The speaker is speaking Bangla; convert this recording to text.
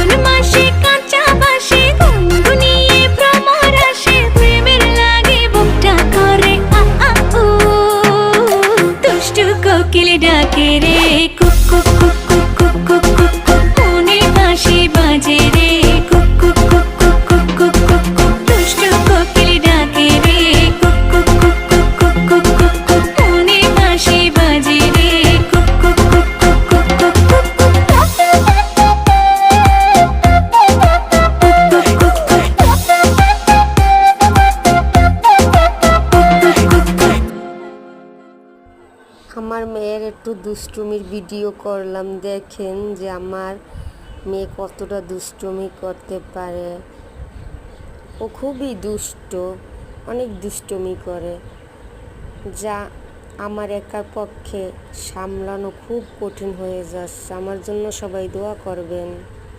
ফাগুন মাসে কাঁচা বাসে গুনগুনিয়ে ভ্রমর আসে, প্রেমের লাগে বুকটা করে আ আ উ। দুষ্টু কোকিল ডাকে রে cook cook cook cook cook cook cook cook, মনের বাঁশি বাজে রে cook cook cook cook cook cook cook cook. দুষ্টু কোকিল ডাকে রে cook cook cook cook cook cook cook cook, মনের বাঁশি বাজে রে cook cook cook cook cook cook cook cook. আমার মেয়ের একটু দুষ্টুমির ভিডিও করলাম, দেখেন যে আমার মেয়ে কতটা দুষ্টুমি করতে পারে। ও খুবই দুষ্ট, অনেক দুষ্টুমি করে, যা আমার একার পক্ষে সামলানো খুব কঠিন হয়ে যাচ্ছে। আমার জন্য সবাই দোয়া করবেন।